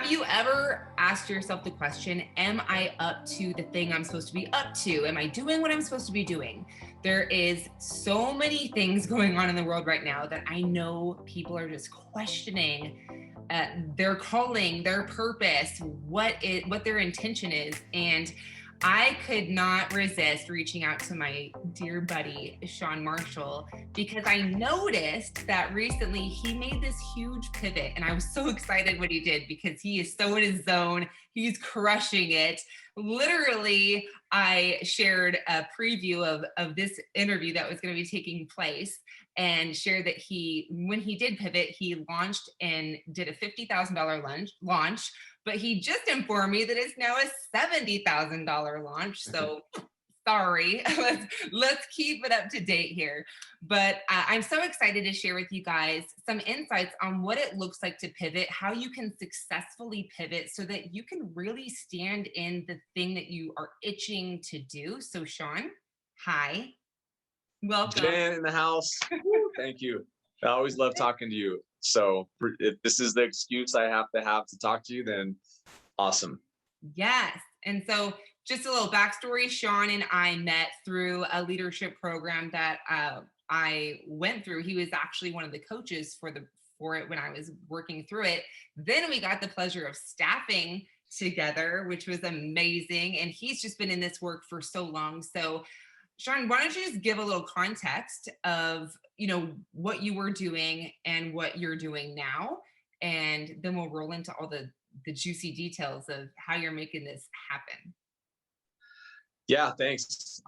Have you ever asked yourself the question, am I up to the thing I'm supposed to be up to? Am I doing what I'm supposed to be doing? There is so many things going on in the world right now that I know people are just questioning their calling, their purpose, what their intention is. And I could not resist reaching out to my dear buddy, Shawn Marshall, because I noticed that recently he made this huge pivot. And I was so excited what he did because he is so in his zone. He's crushing it. Literally, I shared a preview of this interview that was going to be taking place and shared that when he did pivot, he launched and did a $50,000 launch. But he just informed me that it's now a $70,000 launch. So sorry, let's keep it up to date here. But I'm so excited to share with you guys some insights on what it looks like to pivot, how you can successfully pivot so that you can really stand in the thing that you are itching to do. So Shawn, hi, welcome. Jen in the house. Thank you. I always love talking to you. So if this is the excuse I have to talk to you, then awesome. Yes. And so just a little backstory, Shawn and I met through a leadership program that I went through. He was actually one of the coaches for it when I was working through it. Then we got the pleasure of staffing together, which was amazing. And he's just been in this work for so long. So Shawn, why don't you just give a little context of, what you were doing and what you're doing now, and then we'll roll into all the juicy details of how you're making this happen. Yeah, thanks.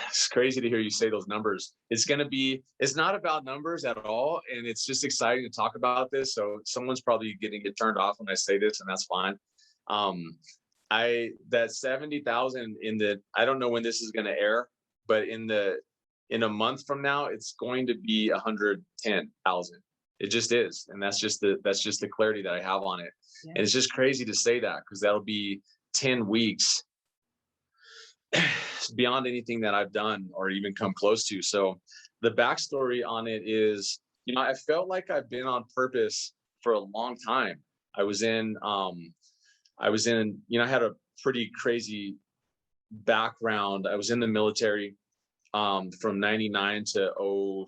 It's crazy to hear you say those numbers. It's not about numbers at all. And it's just exciting to talk about this. So someone's probably getting turned off when I say this, and that's fine. That 70,000 I don't know when this is going to air, but in a month from now, it's going to be 110,000. It just is. And that's just the clarity that I have on it. Yeah. And it's just crazy to say that because that'll be 10 weeks beyond anything that I've done or even come close to. So the backstory on it is, I felt like I've been on purpose for a long time. I had a pretty crazy background. I was in the military from 99 to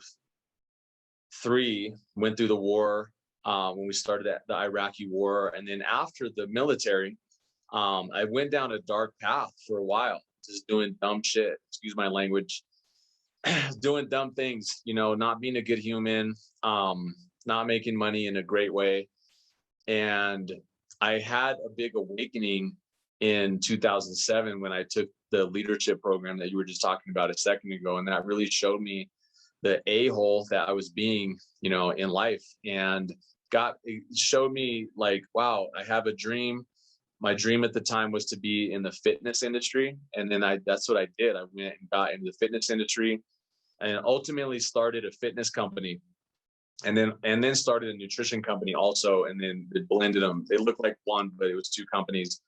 03, went through the war when we started the Iraqi war. And then after the military, I went down a dark path for a while, just doing dumb shit, excuse my language, doing dumb things, not being a good human, not making money in a great way. And I had a big awakening in 2007 when I took the leadership program that you were just talking about a second ago. And that really showed me the a-hole that I was being, in life, and it showed me like, wow, I have a dream. My dream at the time was to be in the fitness industry. And then that's what I did. I went and got into the fitness industry and ultimately started a fitness company. And then started a nutrition company also. And then it blended them. They looked like one, but it was two companies.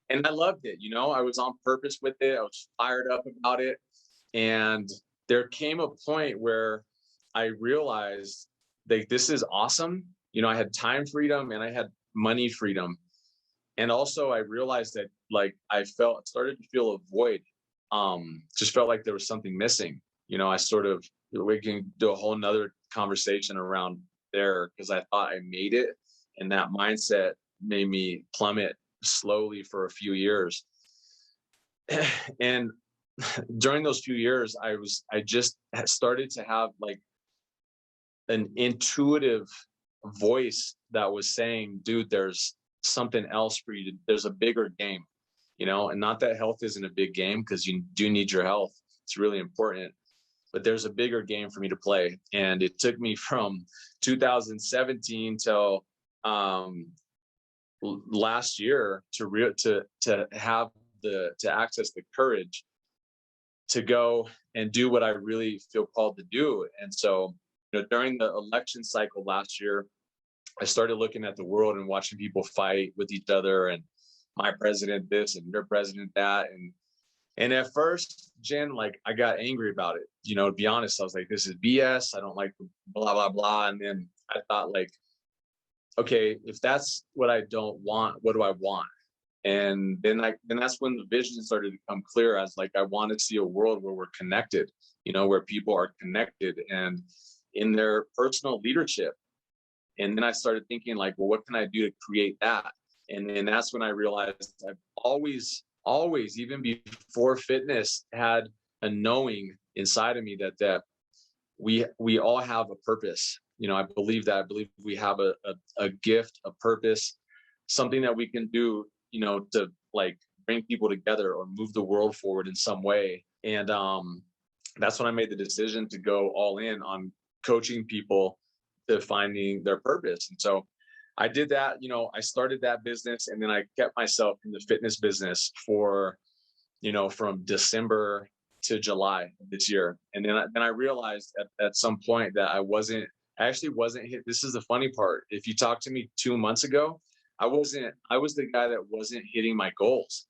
And I loved it. I was on purpose with it. I was fired up about it. And there came a point where I realized that this is awesome. I had time freedom and I had money freedom. And also I realized that I started to feel a void. Just felt like there was something missing. We can do a whole nother conversation around there because I thought I made it. And that mindset made me plummet slowly for a few years. And during those few years, I just started to have an intuitive voice that was saying, dude, there's something else for you. There's a bigger game, and not that health isn't a big game, because you do need your health. It's really important, but there's a bigger game for me to play. And it took me from 2017 till last year to access the courage to go and do what I really feel called to do. And so, during the election cycle last year, I started looking at the world and watching people fight with each other, and my president this and your president that. And at first, Jen, I got angry about it. To be honest, I was like, this is BS. I don't like blah, blah, blah. And then I thought okay, if that's what I don't want, what do I want? And then that's when the vision started to come clear. As like, I want to see a world where we're connected, where people are connected and in their personal leadership. And then I started thinking like, well, what can I do to create that? And then that's when I realized I've always, even before fitness, had a knowing inside of me that we all have a purpose. I believe that. I believe we have a gift, a purpose, something that we can do, to like bring people together or move the world forward in some way. And that's when I made the decision to go all in on coaching people to finding their purpose. And so I did that. I started that business, and then I kept myself in the fitness business for, from December to July of this year. And then I realized at some point that I actually wasn't hit. This is the funny part. If you talked to me 2 months ago, I was the guy that wasn't hitting my goals.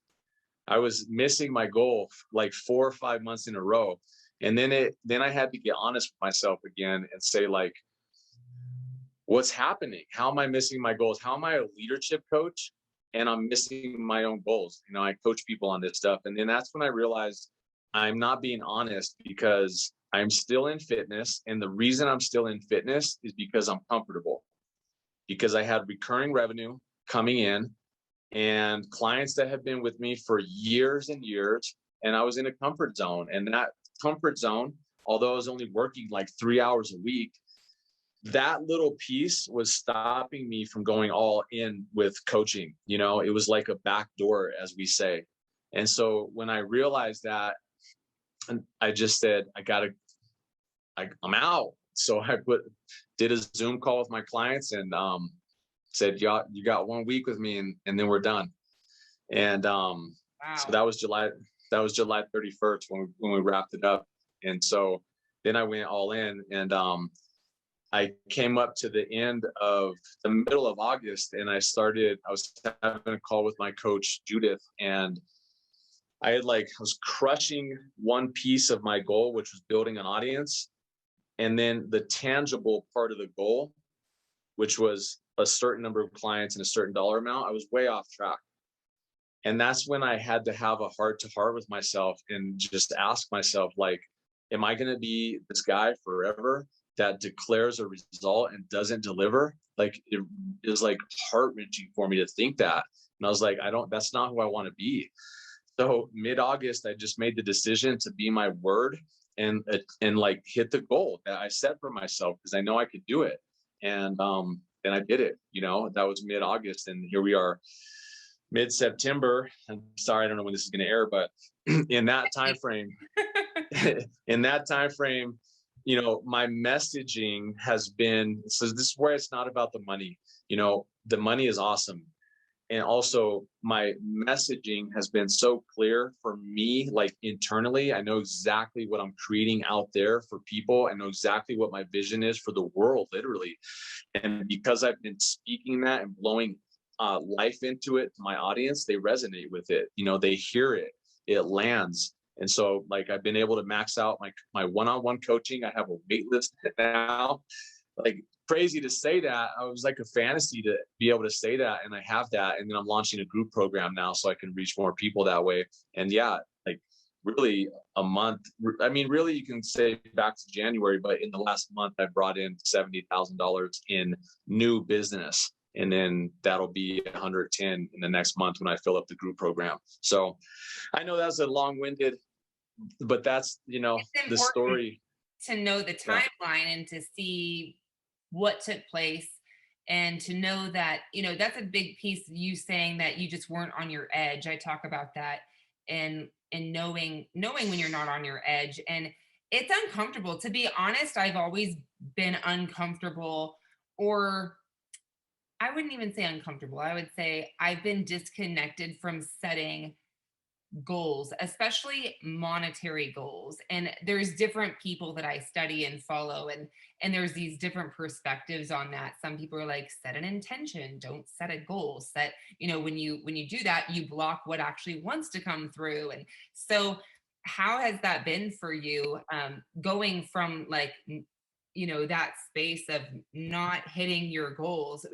I was missing my goal like 4 or 5 months in a row. And then I had to get honest with myself again and say, like, what's happening? How am I missing my goals? How am I a leadership coach and I'm missing my own goals? I coach people on this stuff. And then that's when I realized I'm not being honest, because I'm still in fitness. And the reason I'm still in fitness is because I'm comfortable, because I had recurring revenue coming in and clients that have been with me for years and years. And I was in a comfort zone. And that comfort zone, although I was only working like 3 hours a week, that little piece was stopping me from going all in with coaching. It was like a back door, as we say. And so when I realized that, I just said, I'm out. So I did a Zoom call with my clients and said, you got 1 week with me, and then we're done. And Wow. So that was July 31st when we wrapped it up. And so then I went all in, and I came up to the middle of August, and I was having a call with my coach, Judith, and I was crushing one piece of my goal, which was building an audience. And then the tangible part of the goal, which was a certain number of clients and a certain dollar amount, I was way off track. And that's when I had to have a heart to heart with myself and just ask myself, like, am I going to be this guy forever that declares a result and doesn't deliver? Like, it is like heart wrenching for me to think that. And I was like, that's not who I want to be. So mid-August, I just made the decision to be my word and like hit the goal that I set for myself, because I know I could do it. And I did it. That was mid-August, and here we are mid-September. I'm sorry, I don't know when this is going to air, but in that time frame, my messaging has been, so this is where it's not about the money. The money is awesome. And also my messaging has been so clear for me, like internally. I know exactly what I'm creating out there for people. I know exactly what my vision is for the world, literally. And because I've been speaking that and blowing life into it to my audience, they resonate with it. They hear it, it lands. And so like, I've been able to max out my one-on-one coaching. I have a wait list now. Like, crazy to say that. I was like a fantasy to be able to say that, and I have that. And then I'm launching a group program now so I can reach more people that way. And yeah, like really a month. I mean, really you can say back to January, but in the last month I brought in $70,000 in new business. And then that'll be 110 in the next month when I fill up the group program. So I know that's a long-winded, but that's, the story. To know the timeline and to see what took place, and to know that, that's a big piece, you saying that you just weren't on your edge. I talk about that, and knowing when you're not on your edge. And it's uncomfortable. To be honest, I've always been uncomfortable, or I wouldn't even say uncomfortable. I would say I've been disconnected from setting goals, especially monetary goals. And there's different people that I study and follow, and there's these different perspectives on that. Some people are like, set an intention, don't set a goal. Set, when you do that, you block what actually wants to come through. And so how has that been for you, going from like that space of not hitting your goals,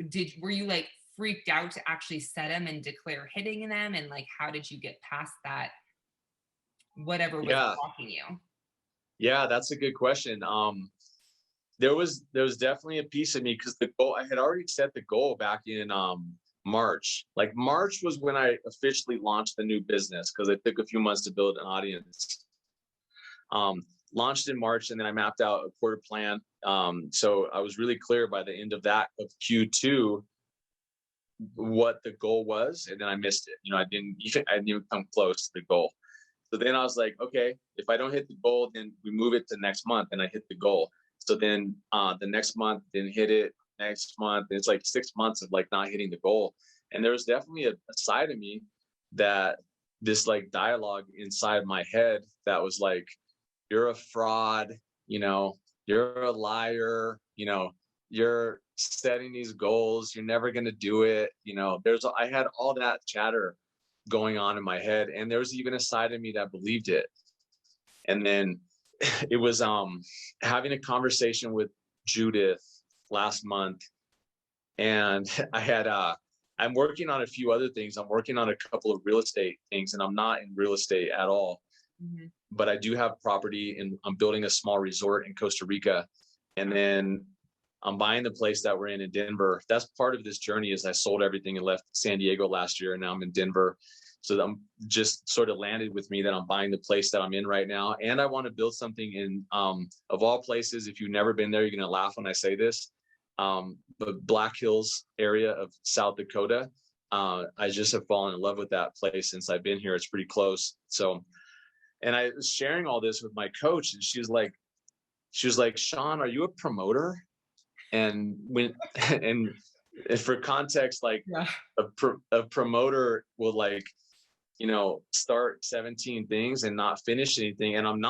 were you like freaked out to actually set them and declare hitting them? And like, how did you get past that, whatever was Yeah. blocking you? Yeah, that's a good question. There was definitely a piece of me because the goal, I had already set the goal back in March. Like March was when I officially launched the new business because it took a few months to build an audience. Launched in March, and then I mapped out a quarter plan. So I was really clear by the end of Q2 what the goal was, and then I missed it. I didn't even come close to the goal. So then I was like, okay, if I don't hit the goal, then we move it to next month, and I hit the goal. So then the next month, then hit it next month. It's like 6 months of like not hitting the goal. And there was definitely a side of me that this like dialogue inside my head that was like, you're a fraud, you're a liar, you're setting these goals, you're never going to do it. I had all that chatter going on in my head. And there was even a side of me that believed it. And then it was having a conversation with Judith last month. And I'm working on a few other things. I'm working on a couple of real estate things, and I'm not in real estate at all. Mm-hmm. But I do have property, and I'm building a small resort in Costa Rica. And then I'm buying the place that we're in Denver. That's part of this journey. Is I sold everything and left San Diego last year, and now I'm in Denver. So I'm just sort of landed with me that I'm buying the place that I'm in right now. And I want to build something in, of all places, if you've never been there, you're going to laugh when I say this, the Black Hills area of South Dakota. I just have fallen in love with that place since I've been here. It's pretty close. So, and I was sharing all this with my coach, and she was like, Shawn, are you a promoter? And and for context, like yeah. a promoter will like, start 17 things and not finish anything. And I'm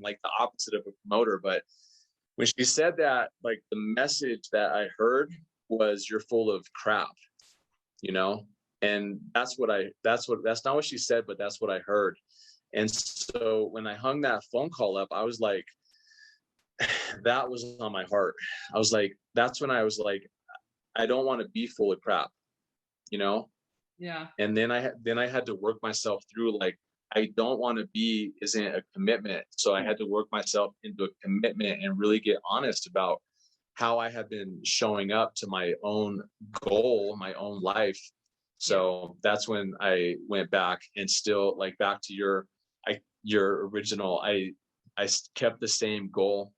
like the opposite of a promoter. But when she said that, like the message that I heard was, you're full of crap, and that's not what she said, but that's what I heard. And so when I hung that phone call up, I was like, that was on my heart. I was like, that's when I was like, I don't want to be full of crap, Yeah. And then I had to work myself through, like, I don't want to be isn't a commitment. So I had to work myself into a commitment and really get honest about how I have been showing up to my own goal, my own life. So that's when I went back, and still like back to your original, I kept the same goal.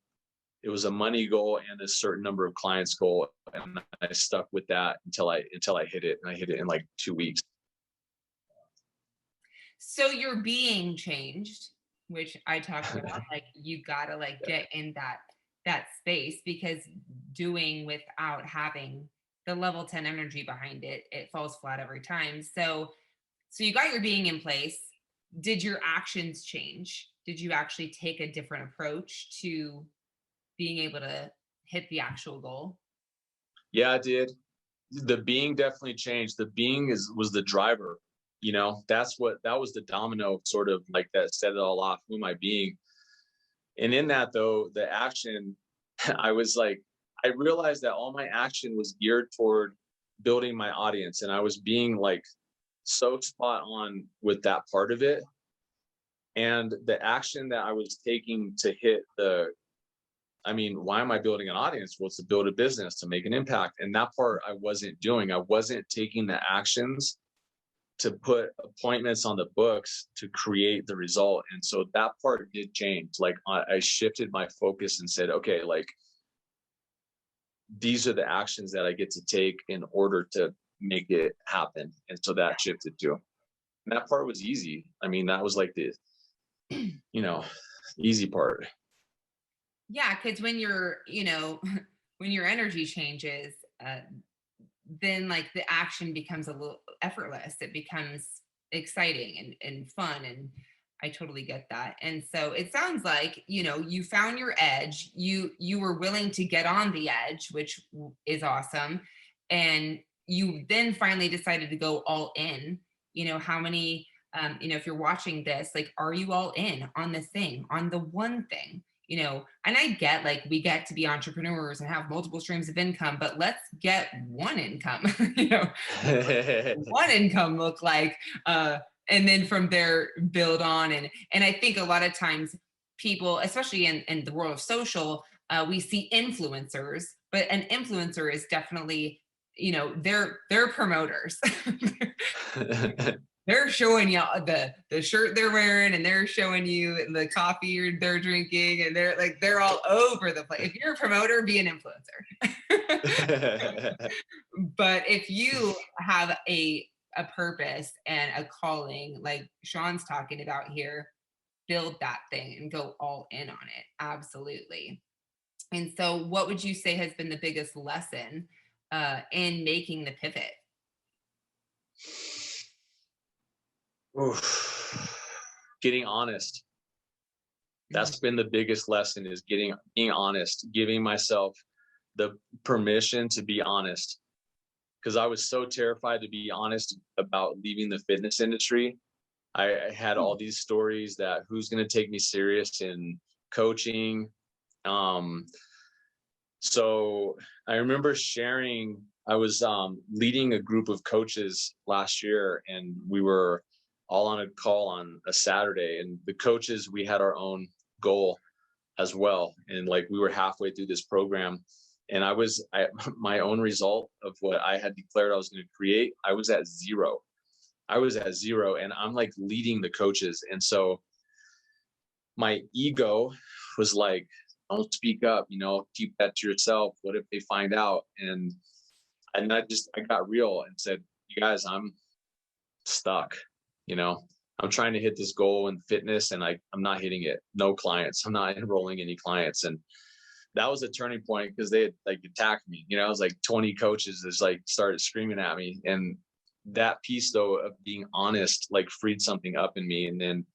It was a money goal and a certain number of clients goal. And I stuck with that until I hit it. And I hit it in like 2 weeks. So your being changed, which I talked about, like you gotta like get in that space, because doing without having the level 10 energy behind it, it falls flat every time. So you got your being in place. Did your actions change? Did you actually take a different approach to being able to hit the actual goal? Yeah, I did. The being definitely changed. The being was the driver. That was the domino sort of like that set it all off. Who am I being? And in that though, the action, I was like, I realized that all my action was geared toward building my audience. And I was being like so spot on with that part of it. And the action that I was taking to hit why am I building an audience? Well, it's to build a business, to make an impact. And that part I wasn't doing. I wasn't taking the actions to put appointments on the books to create the result. And so that part did change. Like I shifted my focus and said, okay, like these are the actions that I get to take in order to make it happen. And so that shifted too. And that part was easy. That was like the, easy part. Yeah, because when when your energy changes, then like the action becomes a little effortless. It becomes exciting and fun. And I totally get that. And so it sounds like, you found your edge. You were willing to get on the edge, which is awesome. And you then finally decided to go all in. How many, if you're watching this, like, are you all in on this thing, on the one thing? and I get like we get to be entrepreneurs and have multiple streams of income, but let's get one income, one income look like, and then from there build on. And I think a lot of times people, especially in the world of social, we see influencers, but an influencer is definitely, they're promoters. They're showing you the shirt they're wearing, and they're showing you the coffee they're drinking, and they're all over the place. If you're a promoter, be an influencer. But if you have a purpose and a calling, like Shawn's talking about here, build that thing and go all in on it. Absolutely. And so, what would you say has been the biggest lesson in making the pivot? Oof. Getting honest. That's been the biggest lesson, is being honest, giving myself the permission to be honest. Because I was so terrified to be honest about leaving the fitness industry. I had all these stories that who's going to take me serious in coaching. So I remember sharing, I was leading a group of coaches last year, and we were all on a call on a Saturday, and the coaches, we had our own goal as well. And like, we were halfway through this program, and my own result of what I had declared I was going to create, I was at zero. And I'm like leading the coaches. And so my ego was like, don't speak up, keep that to yourself. What if they find out? And I got real and said, you guys, I'm stuck. I'm trying to hit this goal in fitness, and I'm not hitting it. No clients. I'm not enrolling any clients. And that was a turning point, because they had like attacked me. It was like 20 coaches just like started screaming at me. And that piece though of being honest, like, freed something up in me. And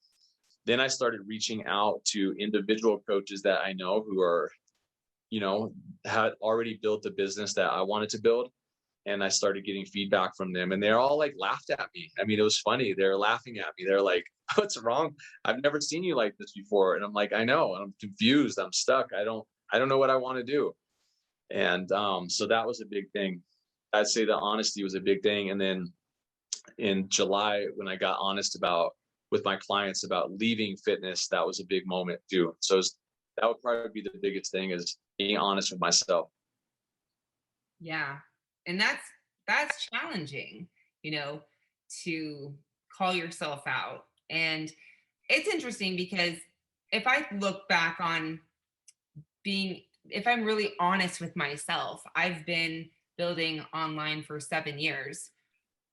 then I started reaching out to individual coaches that I know who are, had already built the business that I wanted to build. And I started getting feedback from them, and they're all like laughed at me. I mean, it was funny. They're laughing at me. They're like, what's wrong? I've never seen you like this before. And I'm like, I know, I'm confused. I'm stuck. I don't know what I want to do. And so that was a big thing. I'd say the honesty was a big thing. And then in July, when I got honest with my clients about leaving fitness, that was a big moment too. So that would probably be the biggest thing, is being honest with myself. Yeah. And that's challenging, to call yourself out. And it's interesting because if I look back on if I'm really honest with myself, I've been building online for 7 years,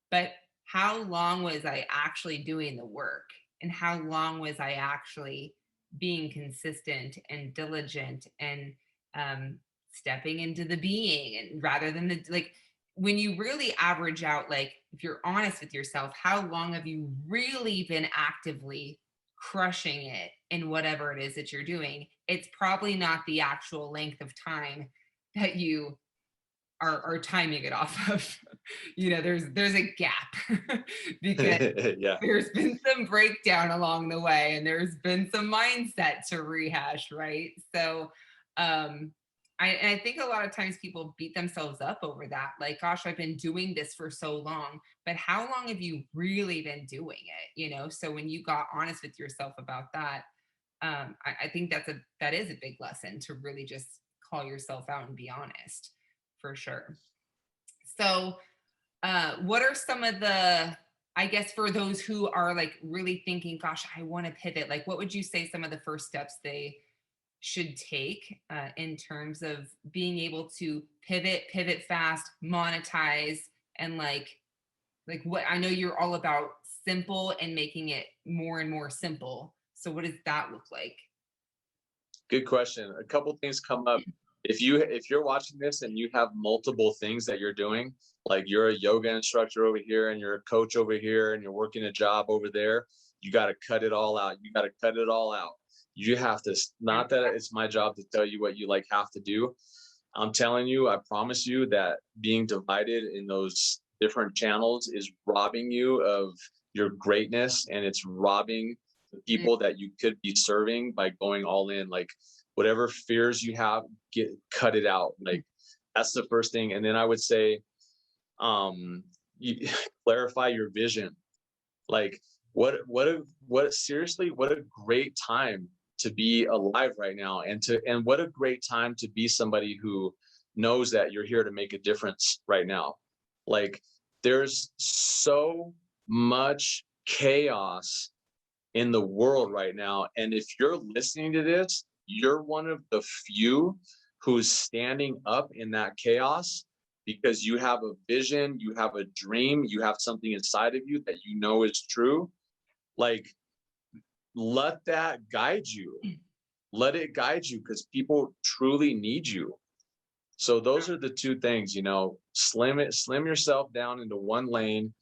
but how long was I actually doing the work? And how long was I actually being consistent and diligent and stepping into the being, and rather than when you really average out, like, if you're honest with yourself, how long have you really been actively crushing it in whatever it is that you're doing? It's probably not the actual length of time that you are timing it off of. There's a gap because Yeah. there's been some breakdown along the way, and there's been some mindset to rehash, right? So I think a lot of times people beat themselves up over that. Like, gosh, I've been doing this for so long, but how long have you really been doing it? So when you got honest with yourself about that, I think that is a big lesson, to really just call yourself out and be honest, for sure. So what are some of I guess, for those who are like really thinking, gosh, I want to pivot, like, what would you say some of the first steps they should take in terms of being able to pivot fast, monetize, and like what, I know you're all about simple and making it more and more simple. So what does that look like? Good question. A couple things come up. If you're watching this and you have multiple things that you're doing, like you're a yoga instructor over here and you're a coach over here and you're working a job over there, you got to cut it all out. You have to, not that it's my job to tell you what you have to do. I'm telling you, I promise you that being divided in those different channels is robbing you of your greatness, and it's robbing the people that you could be serving by going all in. Like, whatever fears you have, cut it out. Like that's the first thing. And then I would say, you clarify your vision. Like seriously, what a great time to be alive right now, and what a great time to be somebody who knows that you're here to make a difference right now. Like there's so much chaos in the world right now, and if you're listening to this, you're one of the few who's standing up in that chaos because you have a vision, you have a dream, you have something inside of you that you know is true. Like, let that guide you. Let it guide you, because people truly need you. So those are the two things, slim yourself down into one lane,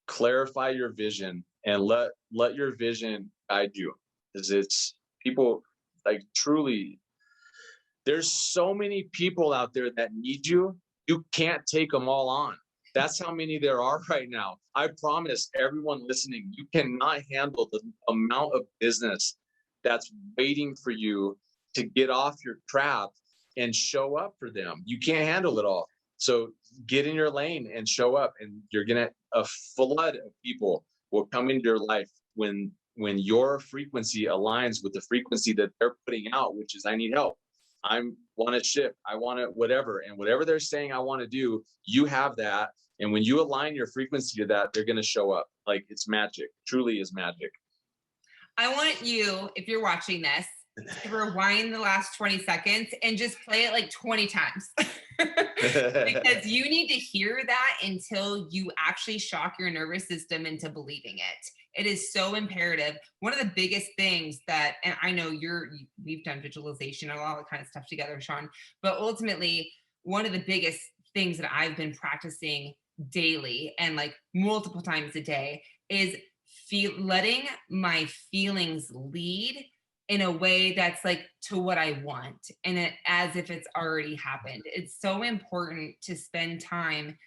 clarify your vision, and let your vision guide you. Because it's people, like, truly, there's so many people out there that need you. You can't take them all on. That's how many there are right now. I promise everyone listening, you cannot handle the amount of business that's waiting for you to get off your crap and show up for them. You can't handle it all. So get in your lane and show up, and a flood of people will come into your life when your frequency aligns with the frequency that they're putting out, which is, I need help. I want to ship. I want to whatever. And whatever they're saying I want to do, you have that. And when you align your frequency to that, they're going to show up. Like, it's magic. Truly is magic. I want you, if you're watching this, to rewind the last 20 seconds and just play it like 20 times. Because you need to hear that until you actually shock your nervous system into believing it. It is so imperative. One of the biggest things that, and I know we've done visualization and all that kind of stuff together, Shawn, but ultimately, one of the biggest things that I've been practicing daily and like multiple times a day is letting my feelings lead in a way that's like to what I want, and as if it's already happened. It's so important to spend time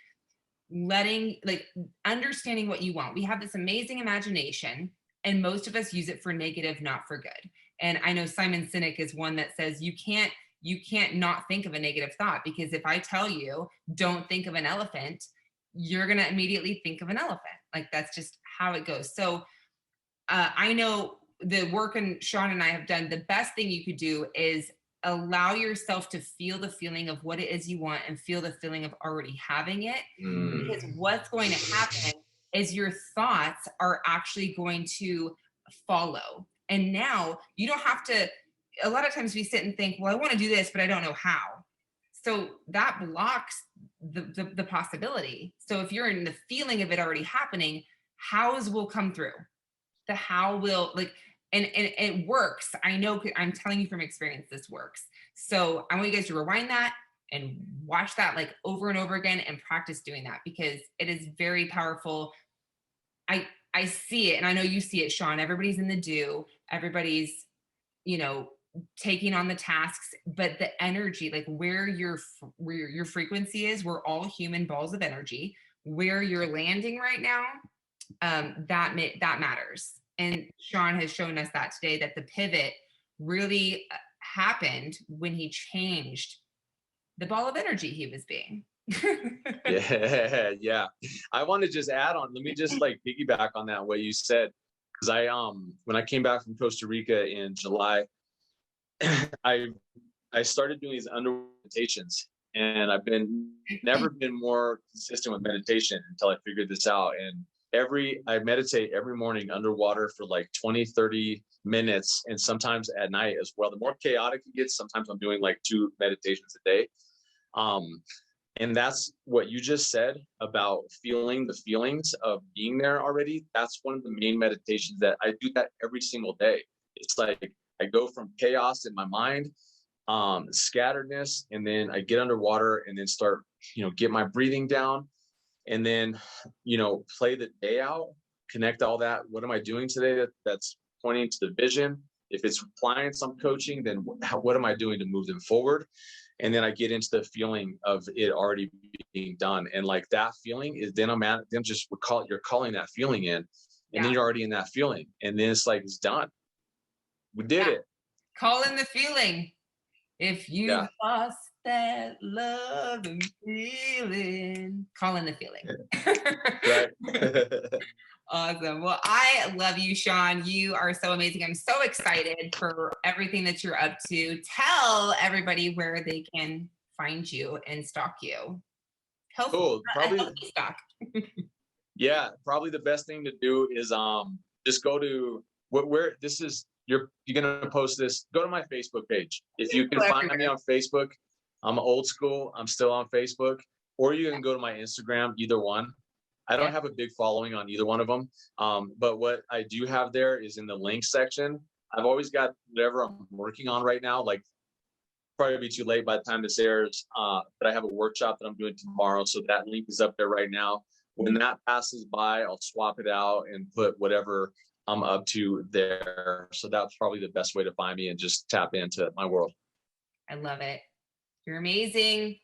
understanding what you want. We have this amazing imagination, and most of us use it for negative, not for good. And I know Simon Sinek is one that says you can't not think of a negative thought, because if I tell you don't think of an elephant, you're going to immediately think of an elephant. Like, that's just how it goes. So I know the work and Shawn and I have done, the best thing you could do is allow yourself to feel the feeling of what it is you want and feel the feeling of already having it. Because what's going to happen is your thoughts are actually going to follow. And now you don't have to, a lot of times we sit and think, well, I want to do this, but I don't know how. So that blocks the possibility. So if you're in the feeling of it already happening, hows will come through. The how will, like, and it works. I know, I'm telling you from experience, this works. So I want you guys to rewind that and watch that like over and over again and practice doing that, because it is very powerful. I see it, and I know you see it, Shawn. Everybody's in the do. Everybody's, taking on the tasks, but the energy, like where your frequency is, we're all human balls of energy. Where you're landing right now, that matters. And Shawn has shown us that today, that the pivot really happened when he changed the ball of energy he was being. Yeah. I want to just add on, let me just like piggyback on that, what you said. Because when I came back from Costa Rica in July, I started doing these underwater meditations, and I've never been more consistent with meditation until I figured this out. And I meditate every morning underwater for like 20, 30 minutes, and sometimes at night as well. The more chaotic it gets, sometimes I'm doing like 2 meditations a day. And that's what you just said about feeling the feelings of being there already. That's one of the main meditations that I do, that every single day. It's like I go from chaos in my mind, scatteredness, and then I get underwater and then start, get my breathing down, and then, play the day out, connect all that. What am I doing today that's pointing to the vision? If it's clients I'm coaching, then what am I doing to move them forward? And then I get into the feeling of it already being done. And like that feeling is, then you're calling that feeling in, and then you're already in that feeling. And then it's like, it's done. We did it. Call in the feeling. If you've lost that love and feeling, call in the feeling. Right. Awesome. Well, I love you, Shawn. You are so amazing. I'm so excited for everything that you're up to. Tell everybody where they can find you and stalk you. Cool. Probably, Stalk. yeah, probably the best thing to do is just go to where this is. You're gonna post this. Go to my Facebook page. If you can find me on Facebook, I'm old school. I'm still on Facebook, or you can go to my Instagram. Either one. I don't have a big following on either one of them. But what I do have there is in the links section. I've always got whatever I'm working on right now. Like, probably be too late by the time this airs. But I have a workshop that I'm doing tomorrow. So that link is up there right now. When that passes by, I'll swap it out and put whatever I'm up to there. So that's probably the best way to find me and just tap into my world. I love it. You're amazing.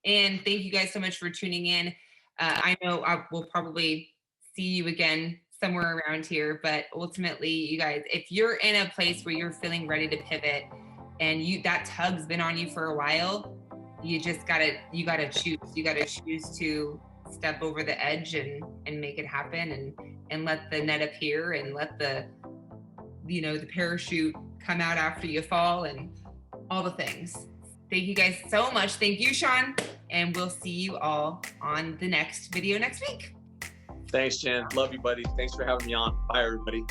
And thank you guys so much for tuning in. I know I will probably see you again somewhere around here, but ultimately, you guys, if you're in a place where you're feeling ready to pivot and that tug's been on you for a while, you gotta choose. You gotta choose to step over the edge and make it happen and let the net appear and let the parachute come out after you fall and all the things. Thank you guys so much. Thank you, Shawn. And we'll see you all on the next video next week. Thanks, Jen. Love you, buddy. Thanks for having me on. Bye, everybody.